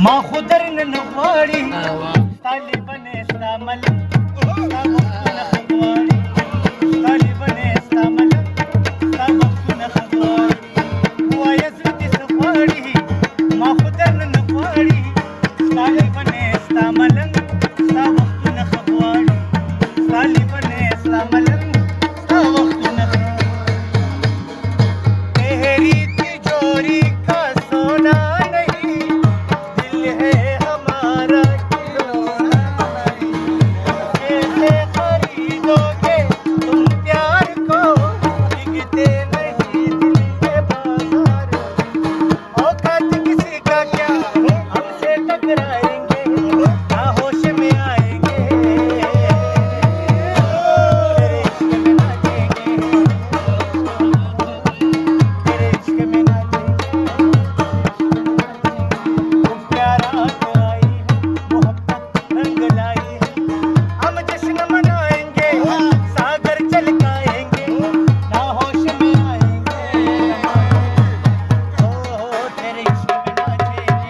ما خو درنه نه غواړي طالبانې ستا ملک ستا وختونه ښه غواړي طالبانې ستا ملک ستا وختونه ښه غواړي ووایه زړه دې څه غواړي ما خو درنه نه غواړي طالبانې ستا ملک ستا وختونه ښه غواړي طالبانې ستا ملک ستا وختونه ښه तेरी तिजोरी का सोना नहीं दिल है हमारा खिलौना नहीं कैसे खरीदोगे तुम प्यार को बिकते नहीं दिल के बाजार औकात किसी का क्या हमसे टकराएंगे ना होश में आएंगे तेरे इश्क में नाचेंगे तेरे इश्क में नाचेंगे प्यारात आई है मोहब्बत रंग लाई है हम जश्न मनाएंगे सागर छलकाएंगे ना होश में आएंगे ओ तेरे इश्क में नाचेंगे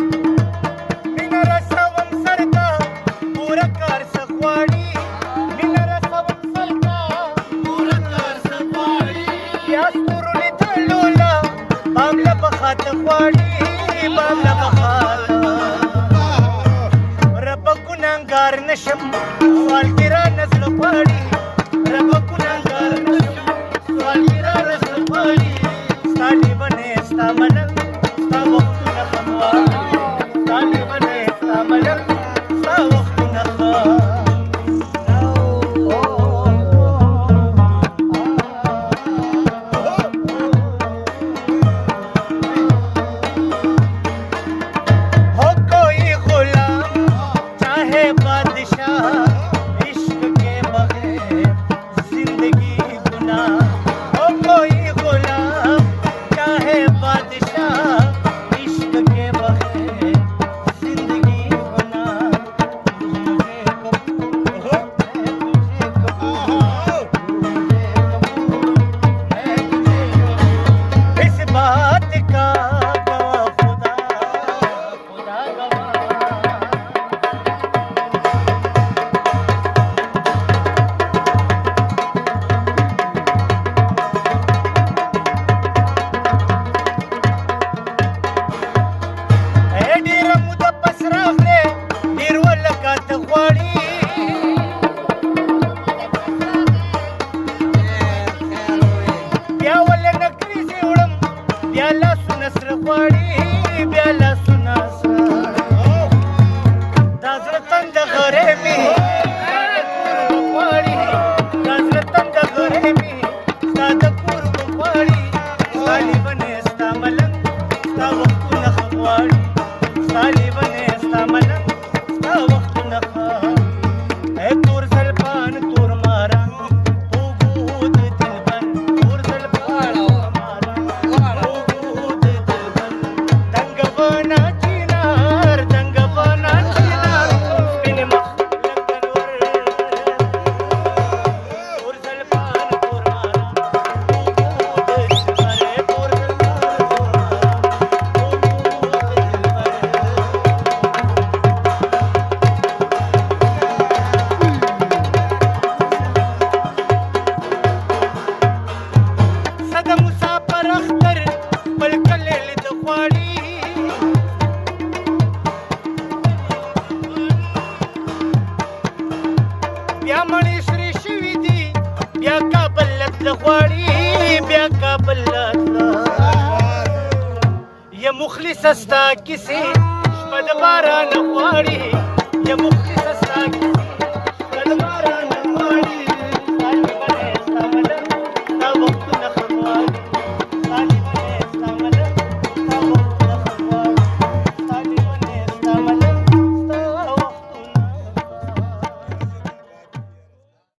मीना रसवम सरका पूरा कार सखवाड़ी मीना रसवम सरका पूरा कार सखवाड़ी प्यास तुरुली तळोला बामला बखात खवाड़ी बामला बखात रब गुनाहगार नशम सालगिरा नजर खवाड़ी रब गुनाहगार नशम सालगिरा नजर खवाड़ी طالبانې ستا ملک ستا وختونه ښه غواړي طالبانې ستا ملک ستا وختونه ښه हो कोई गुलाम चाहे बादशाह इश्क के बगैर जिंदगी गुनाह हो कोई गुलाम चाहे बादशाह इश्क के बगैर जिंदगी गुनाह मुझे कबूल मैं तुझे कबूल मुझे कबूल मैं तुझे कबूल इस बात का गवाह खुदा खुदा गवाह ډېر موده پس راغلې ډېر ولکات غواړي بیا ولې نکریزې وړم بیا لاسونه سره غواړي بیا لاسونه سره دا زړه تنده غرې مې ستا د کور غواړي دا زړه تنده غرې مې ستا د کور غواړي طالبانې ستا ملک ستا وختونه ښه غواړي طالبانې ستا ملک ستا وختونه ښه اے تور زلفان تور ماران وګود دلبر تور زلفان تور ماران وګود دلبر دنګونا چینار دنګونا چینار سپین مخ لکن ور تور زلفان تور ماران وګود دلبر تور زلفان تور ماران وګود دلبر صد مسافر اختر بل کله لید غواړي بیا مړی سری شوي دي بیا کابل لته غواړي بیا کابل لته یا مخلص ستا کیسې شپه د باران غواړي یا مخلص